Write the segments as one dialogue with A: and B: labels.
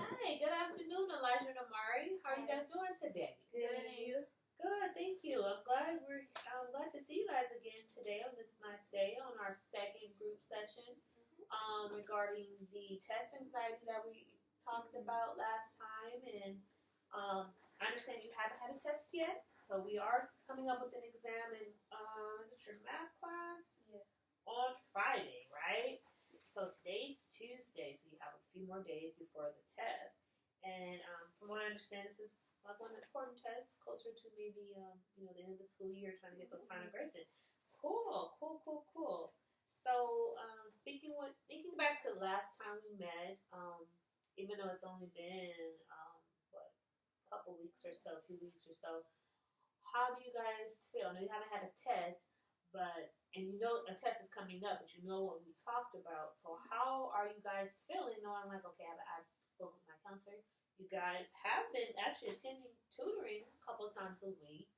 A: Hi, good afternoon, Elijah and Amari. How are you guys doing today?
B: Good, and you?
A: Good, thank you. I'm glad to see you guys again today on this nice day on our second group session regarding the test anxiety that we talked about last time. And I understand you haven't had a test yet, so we are coming up with an exam in is it your math class?
B: Yeah.
A: On Friday, right? So today's Tuesday, so you have a few more days before the test. And from what I understand, this is like one important test, closer to maybe the end of the school year, trying to get those final grades in. Cool. So thinking back to last time we met, even though it's only been a couple weeks or so, a few weeks or so, how do you guys feel? I know you haven't had a test, and you know a test is coming up, but you know what we talked about. So how are you guys feeling? Knowing like, okay, I spoke with my counselor. You guys have been actually attending tutoring a couple of times a week.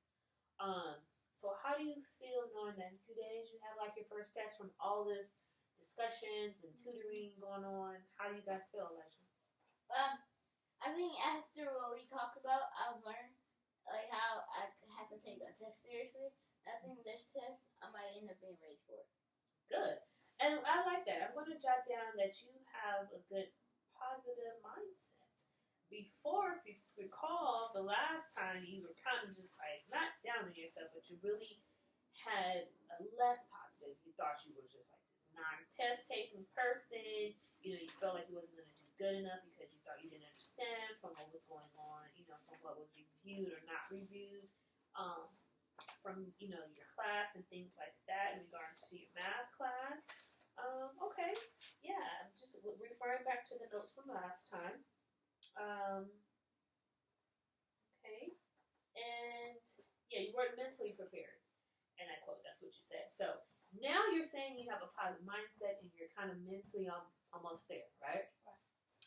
A: So how do you feel knowing that in a few days you have like your first test from all this discussions and tutoring going on? How do you guys feel, Elijah?
B: I think after what we talked about, I've learned like how I have to take a test seriously. I think this test, I might end up being ready for it.
A: Good. And I like that. I'm going to jot down that you have a good positive mindset. Before, if you recall, the last time you were kind of just like not down on yourself, but you really had a less positive. You thought you were just like this non-test taking person. You felt like you wasn't going to do good enough because you thought you didn't understand from what was going on, from what was reviewed or not reviewed. From your class and things like that in regards to your math class. Okay, yeah, just referring back to the notes from last time. Okay, and yeah, you weren't mentally prepared, and I quote, that's what you said. So now you're saying you have a positive mindset and you're kind of mentally almost there, right?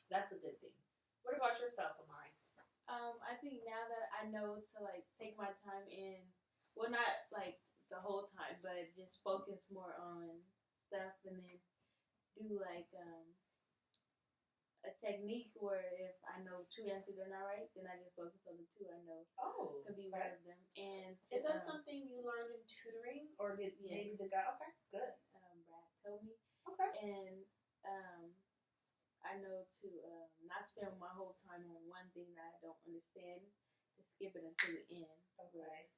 A: That's a good thing. What about yourself, Amari?
C: I think now that I know to like take my time in. Well, not like the whole time, but just focus more on stuff and then do like a technique where if I know two answers are not right, then I just focus on the two I know could be one of them. And
A: is that something you learned in tutoring, or did maybe the guy? Okay, good.
C: Brad told me.
A: Okay.
C: And I know to not spend my whole time on one thing that I don't understand, to skip it until the end.
A: Okay.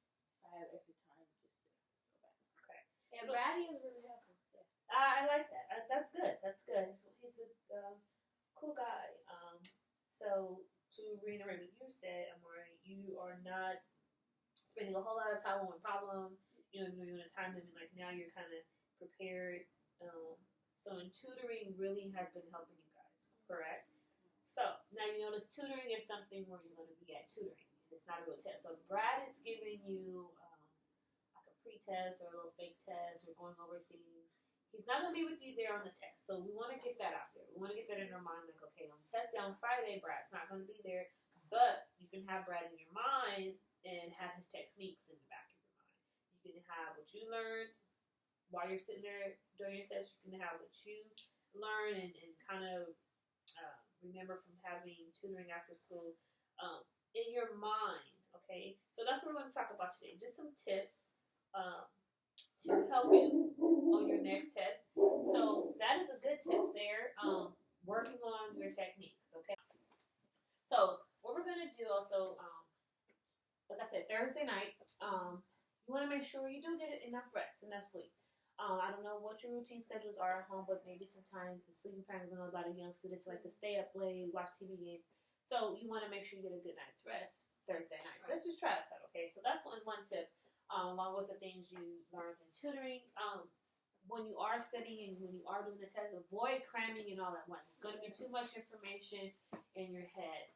C: I have extra time just to go back.
A: Okay.
B: Yeah, so, Brady is really helpful. Yeah.
A: I like that. That's good. He's a cool guy. So to reiterate what you said, Amari, you are not spending a whole lot of time on one problem. You're in a time limit. Like now, you're kind of prepared. So in tutoring, really has been helping you guys. Correct. So now you notice tutoring is something where you're going to be at tutoring. It's not a real test. So Brad is giving you like a pre-test or a little fake test or going over things. He's not going to be with you there on the test. So we want to get that out there. We want to get that in our mind. Like, okay, on test day on Friday, Brad's not going to be there. But you can have Brad in your mind and have his techniques in the back of your mind. You can have what you learned while you're sitting there doing your test. You can have what you learn and kind of remember from having tutoring after school. In your mind, okay? So that's what we're going to talk about today. Just some tips to help you on your next test. So that is a good tip there, working on your techniques, okay? So what we're going to do also, like I said, Thursday night, you want to make sure you do get enough rest, enough sleep. I don't know what your routine schedules are at home, but maybe sometimes the sleeping patterns, I know a lot of young students like to stay up late, watch TV games. So you want to make sure you get a good night's rest Thursday night. Let's just try this out, okay? So that's one tip, along with the things you learned in tutoring. When you are studying and when you are doing the test, avoid cramming in all at once. It's going to be too much information in your head.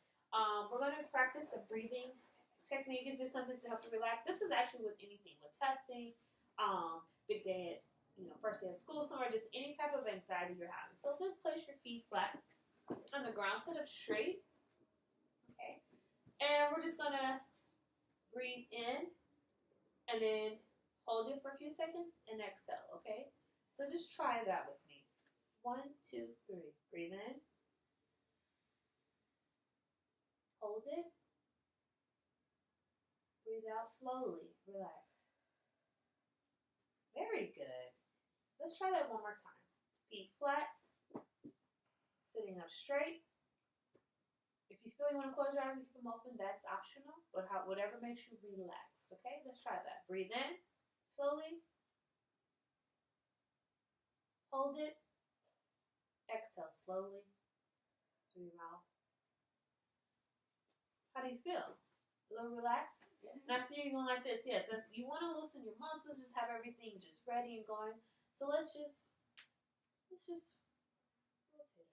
A: We're going to practice a breathing technique. It's just something to help you relax. This is actually with anything, with testing, big day at first day of school, somewhere, just any type of anxiety you're having. So just place your feet flat on the ground, sit up straight. Okay, and we're just going to breathe in and then hold it for a few seconds and exhale, okay? So just try that with me. 1, 2, 3. Breathe in. Hold it. Breathe out slowly. Relax. Very good. Let's try that one more time. Feet flat. Sitting up straight. If you feel you want to close your eyes and keep them open, that's optional. But whatever makes you relax. Okay? Let's try that. Breathe in. Slowly. Hold it. Exhale slowly through your mouth. How do you feel? A little relaxed?
B: Yeah.
A: And I see you going like this. Yes, you want to loosen your muscles, just have everything just ready and going. So let's just rotate it a little bit.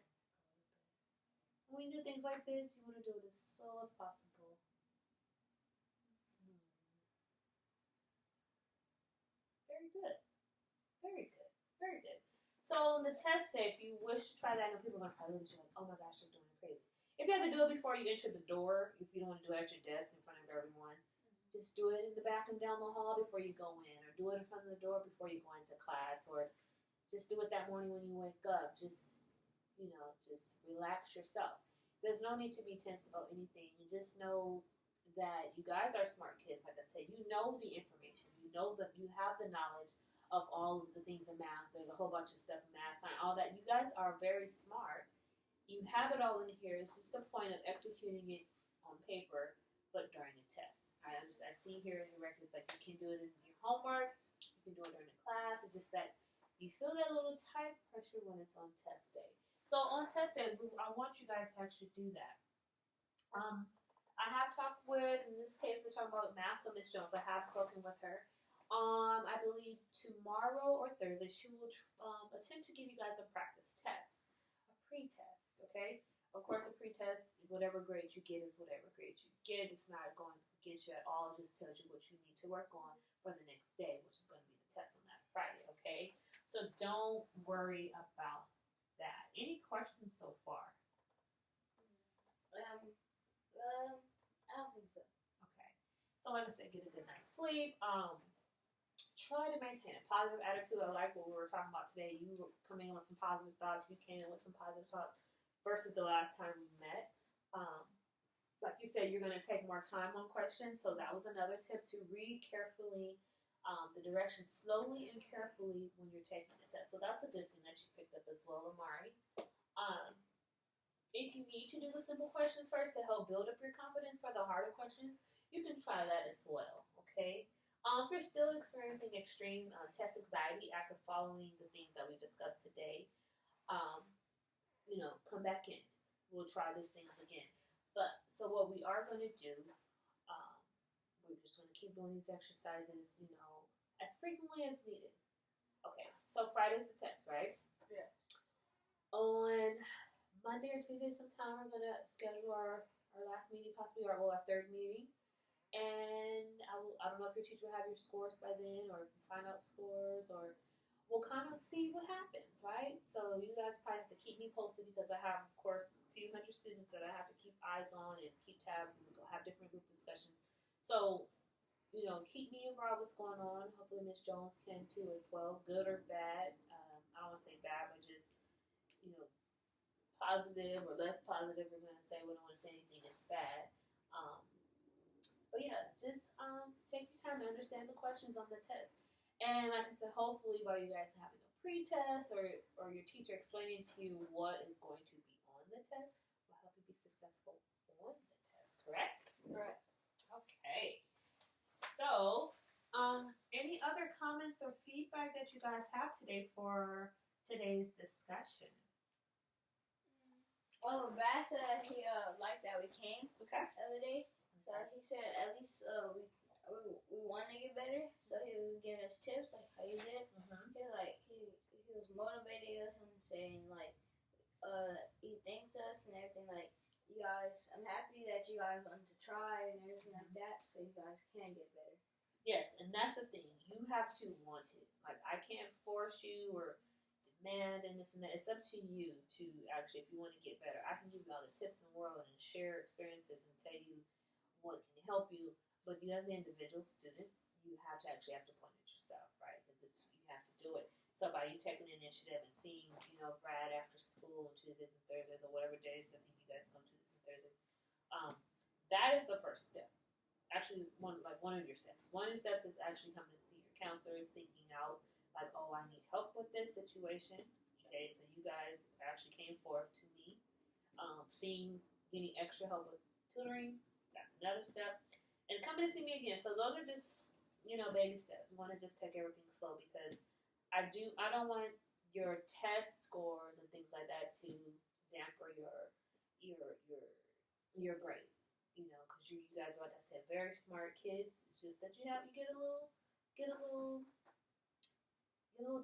A: When you do things like this, you want to do it as slow as possible. Smooth. Very good. Very good. Very good. So the test day, if you wish to try that, I know people are going to probably look at you like, oh my gosh, they're doing it crazy. If you have to do it before you enter the door, if you don't want to do it at your desk in front of everyone, just do it in the bathroom down the hall before you go in, or do it in front of the door before you go into class, or just do it that morning when you wake up. Just relax yourself. There's no need to be tense about anything. You just know that you guys are smart kids. Like I said, you know the information. You know that you have the knowledge of all of the things in math. There's a whole bunch of stuff in math, science, all that. You guys are very smart. You have it all in here. It's just the point of executing it on paper, but during the test. I see here in your records, like you can do it in your homework, you can do it during the class. It's just that you feel that little tight pressure when it's on test day. So on test day, I want you guys to actually do that. I have talked with, in this case, we're talking about math, so Miss Jones. I have spoken with her. I believe tomorrow or Thursday, she will attempt to give you guys a practice test, a pre-test, okay? Of course, a pre-test, whatever grade you get is whatever grade you get. It's not going to get you at all. It just tells you what you need to work on for the next day, which is going to be the test on that Friday, okay? So don't worry about that. Any questions so far?
B: I don't think so.
A: Okay. So like I said, get a good night's sleep. Try to maintain a positive attitude. I like what we were talking about today. You come in with some positive thoughts. You came in with some positive thoughts versus the last time we met. Like you said, you're going to take more time on questions. So that was another tip, to read carefully the directions slowly and carefully when you're taking the test. So that's a good thing that you picked up as well, Amari. If you need to do the simple questions first to help build up your confidence for the harder questions, you can try that as well, okay? If you're still experiencing extreme test anxiety after following the things that we discussed today, come back in. We'll try these things again. But so what we are going to do, we're just going to keep doing these exercises, as frequently as needed. Okay, so Friday's the test, right?
B: Yeah.
A: On Monday or Tuesday sometime, we're going to schedule our last meeting, possibly our third meeting. And I don't know if your teacher will have your scores by then, or if you find out scores, or we'll kind of see what happens, right? So you guys probably have to keep me posted, because I have, of course, a few hundred students that I have to keep eyes on and keep tabs, and we'll have different group discussions. So, keep me involved with what's going on. Hopefully Miss Jones can too as well, good or bad. I don't want to say bad, but just, positive or less positive, we're going to say. We don't want to say anything that's bad. But yeah, just take your time to understand the questions on the test. And like I said, hopefully while you guys are having a pre-test or your teacher explaining to you what is going to be on the test will help you be successful on the test, correct?
B: Correct.
A: Okay. So, any other comments or feedback that you guys have today for today's discussion?
B: Oh, Brad said he liked that we came
A: Okay.
B: the other day. So he said at least we want to get better. So he was giving us tips like how you did. He was motivating us and saying he thanks us and everything, like, you guys, I'm happy that you guys wanted to try and everything like that, so you guys can get better.
A: Yes, and that's the thing. You have to want it. Like, I can't force you or demand and this and that. It's up to you to actually, if you want to get better. I can give you all the tips in the world and share experiences and tell you what can help you. But you, as the individual students, you have to point at yourself, right? Because you have to do it. So by you taking the initiative and seeing, Brad after school on Tuesdays and Thursdays or whatever days, I think you guys come Tuesdays and Thursdays, that is the first step. Actually, one of your steps. One of your steps is actually coming to see your counselor, seeking out like, oh, I need help with this situation. Okay, so you guys actually came forth to me, getting extra help with tutoring. That's another step, and coming to see me again. So those are just baby steps. We want to just take everything slow because I don't want your test scores and things like that to damper your grade. Because you guys are, like I said, very smart kids. It's just that you get a little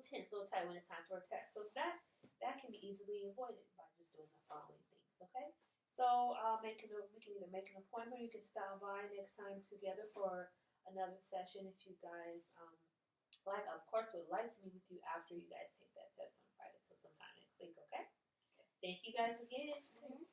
A: tense, a little tight when it's time for a test. So that can be easily avoided by just doing the following things. Okay. So we can either make an appointment, or you can stop by next time together for another session if you guys of course would like to meet with you after you guys take that test on Friday. So sometime next week. Okay. Thank you guys again.